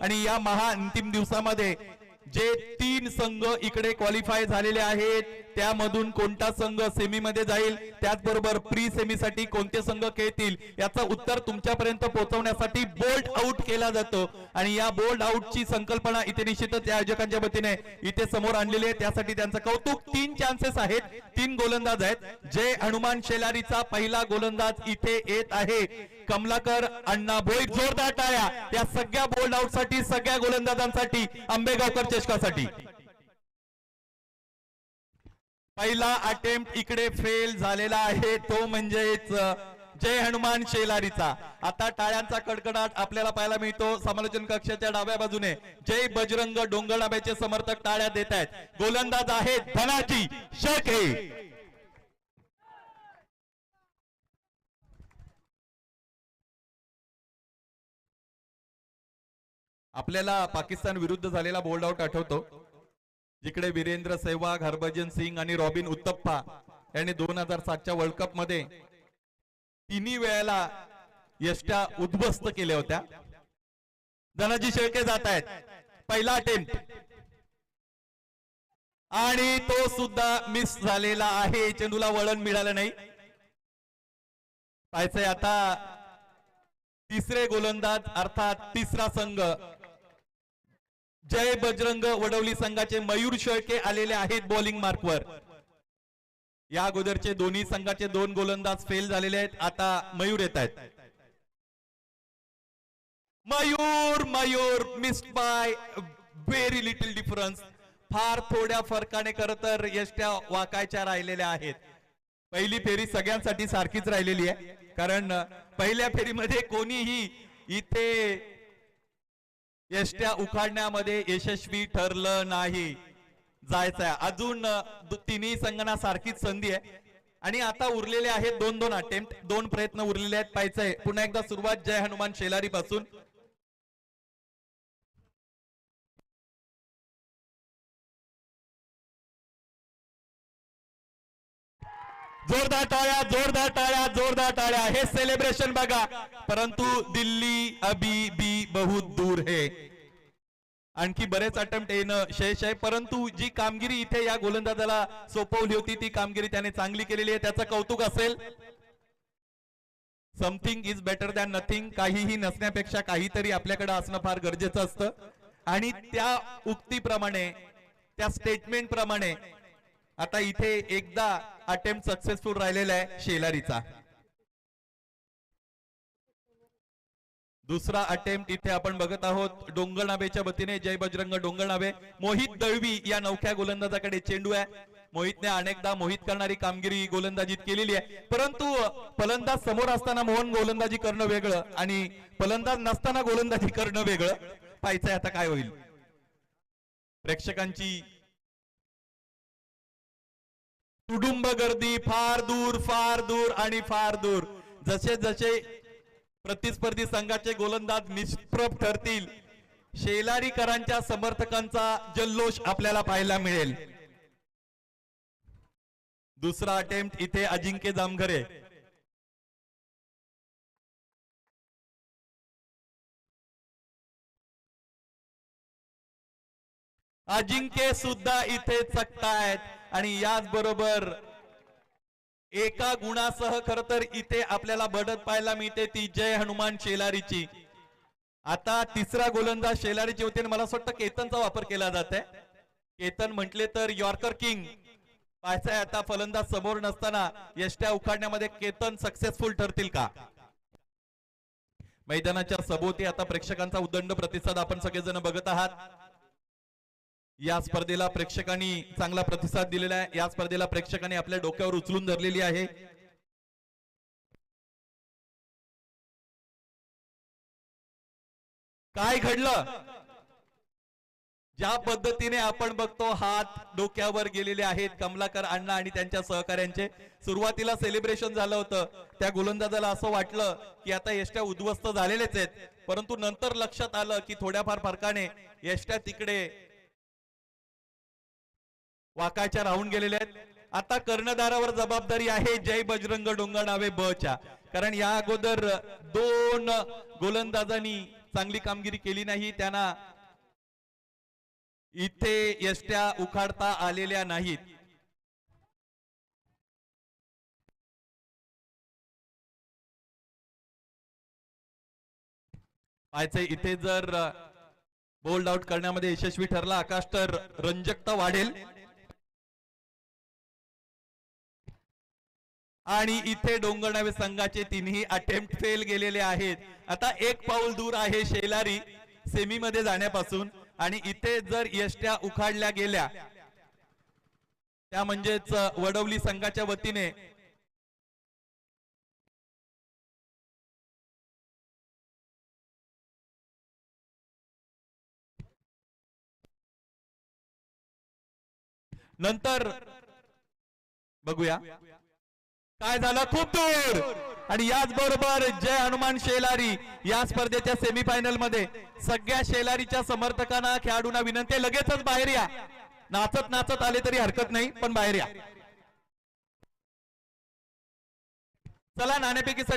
आणि या महा अंतिम दिवसामध्ये जे 3 संघ इकडे क्वालिफाय झालेले आहेत त्यामधून कोणता संघ सेमी मध्ये जाईल, त्याचबरोबर प्री सेमी साठी कोणते संघ खेळतील याचं उत्तर तुमच्यापर्यंत पोहोचवण्यासाठी बोल्ड आउट केला जातो. आणि या बोल्ड आउटची संकल्पना इथे निश्चितच या आयोजकांच्या वतीने इथे समोर आणलेली आहे, त्यासाठी त्यांचं कौतुक. 3 चान्सेस आहेत, 3 गोलंदाज आहेत. जय हनुमान शेलारीचा पहिला गोलंदाज इथे येत आहे, कमलाकर अण्णा भोईर. जोरदार टाळ्या या सगळ्या बोल्ड आउट साठी, सगळ्या गोलंदाजांसाठी, आंबेगावकर चषकासाठी. पहिला अटेम्प्ट इकडे फेल झालेला आहे, तो म्हणजेच जय हनुमान शेलारीचा. आता टाळ्यांचा कडकडाट आपल्याला पाहायला मिळतो समालोचन कक्षाच्या डाव्या बाजूने. जय बजरंग डोंगरनाब्याचे समर्थक टाळ्या देत आहेत. गोलंदाज आहेत धनाजी शेळके. आपल्याला पाकिस्तान विरुद्ध झालेला बोल्ड आउट आठवतो, जिकडे वीरेंद्र सहवाग, हरभजन सिंग आणि रॉबिन उत्तप्पा यांनी 2007च्या वर्ल्ड कप मध्ये 3 वेळेला यष्ट्या उद्ध्वस्त केल्या होत्या. धनाजी शेळके जात आहेत. पहिला अटेम्प्ट आणि तो सुद्धा मिस झालेला आहे, चेंडूला वळण मिळालं नाही. पाहायचंय आता तिसरे गोलंदाज अर्थात तिसरा संघ जय बजरंग वडवली संघाचे मयूर शेळके आलेले आहेत बॉलिंग मार्कवर. या अगोदरचे दोन्ही संघाचे 2 गोलंदाज फेल झालेले आहेत. आता मयूर येत आहेत. Mayur missed by very little difference. फार थोड्या फरकाने खरं तर यष्ट्या वाकायच्या राहिलेल्या आहेत. पहिली फेरी सगळ्यांसाठी सारखीच राहिलेली आहे, कारण पहिल्या फेरीमध्ये कोणीही इथे यष्ट्या उखाडण्यामध्ये यशस्वी ठरलं नाही. जायचंय अजून 3ही संघांना सारखीच संधी आहे. आणि आता उरलेले आहेत 2-2 अटेम्प्ट, 2 प्रयत्न उरलेले आहेत. पाहायचंय पुन्हा एकदा सुरुवात जय हनुमान शेलारी पासून. जोरदार टाळ्या, जोरदार टाळ्या, जोरदार टाळ्या. हे सेलिब्रेशन बघा, परंतु दिल्ली अभी भी बहुत दूर है. आणखी बरेच अटेम्प्ट येणं शेष आहे, परंतु जी कामगिरी इथे या गोलंदाजाला सोपवली होती ती कामगिरी त्याने चांगली केलेली आहे, त्याचं कौतुक असेल. Something is better than nothing. काहीही नसण्यापेक्षा काहीतरी आपल्याकडे असणं फार गरजेचं असतं. आणि त्या उक्तीप्रमाणे, त्या स्टेटमेंट प्रमाणे आता इथे एकदा अटेम्प्ट सक्सेसफुल राहिलेला आहे शेलारीचा. दुसरा अटेम्प्ट इथे आपण बघत आहोत डोंगरनाबेच्या वतीने जय बजरंग डोंगरनाबे. मोहित दळवी या नवख्या गोलंदाजाकडे चेंडू आहे. मोहितने अनेकदा मोहित करणारी कामगिरी गोलंदाजीत केलेली आहे, परंतु फलंदाज समोर असताना मोहन गोलंदाजी करणं वेगळं आणि फलंदाज नसताना गोलंदाजी करणं वेगळं. पाहायचंय आता काय होईल. प्रेक्षकांची कुटुंब गर्दी फार दूर आणि फार दूर. जसे जसे प्रतिस्पर्धी संघाचे गोलंदाज निष्प्रभ ठरतील, शेलारीकरांच्या समर्थकांचा जल्लोष आपल्याला पाहायला मिळेल. दुसरा अटेम्प्ट इथे अजिंक्य जामघरे. अजिंक्य सुद्धा इथे चकतायत आणि याचबरोबर एका गुणासह खर तर इथे आपल्याला बढत पाहायला मिळते ती जय हनुमान शेलारीची. आता तिसरा गोलंदाज शेलारीची होते आणि मला असं वाटतं केतनचा वापर केला जात आहे. केतन म्हटले तर यॉर्कर किंग. पाहायचंय आता फलंदाज समोर नसताना यष्ट्या उखाडण्यामध्ये केतन सक्सेसफुल ठरतील का. मैदानाच्या सभोवती आता प्रेक्षकांचा उदंड प्रतिसाद आपण सगळेजण बघत आहात. या स्पर्धेला प्रेक्षकांनी चांगला प्रतिसाद दिलेला आहे. या स्पर्धेला प्रेक्षकांनी आपल्या डोक्यावर उचलून धरलेली आहे. काय घडलं, ज्या पद्धतीने आपण बघतो हात डोक्यावर गेलेले आहेत कमलाकर अण्णा आणि त्यांच्या सहकाऱ्यांचे. सुरुवातीला सेलिब्रेशन झालं होतं, त्या गोलंदाजाला असं वाटलं की आता यष्ट्या उद्ध्वस्त झालेलेच आहेत, परंतु नंतर लक्षात आलं की थोड्याफार फरकाने यष्ट्या तिकडे वाकायच्या राहून गेलेले आहेत. आता कर्णधारावर जबाबदारी आहे जय बजरंग डोंगरनाबे बच्या, कारण या अगोदर 2 गोलंदाजांनी चांगली कामगिरी केली नाही, त्यांना इथे यष्ट्या उखाडता आलेल्या नाहीत. पाहायचंय इथे जर बोल्ड आउट करण्यामध्ये यशस्वी ठरला आकाश तर रंजकता वाढेल. आणि इथे डोंगरनावे संघाचे तिन्ही अटेम्प्ट फेल गेलेले आहेत. आता एक पाऊल दूर आहे शेलारी सेमी मध्ये जाण्यापासून, आणि इथे जर यष्ट्या उखाडल्या गेल्या त्या म्हणजेच वडवली संघाच्या वतीने नंतर बघूया काय झालं. खूप दूर. आणि याच बरोबर जय हनुमान शेलारी या स्पर्धेच्या सेमीफायनल मध्ये सगळ्या शेलारीच्या समर्थकांना खेळाडूंना विनंती आहे लगेचच बाहेर या. नाचत नाचत आले तरी हरकत नाही, पण बाहेर या. चला नाणेफेकीसाठी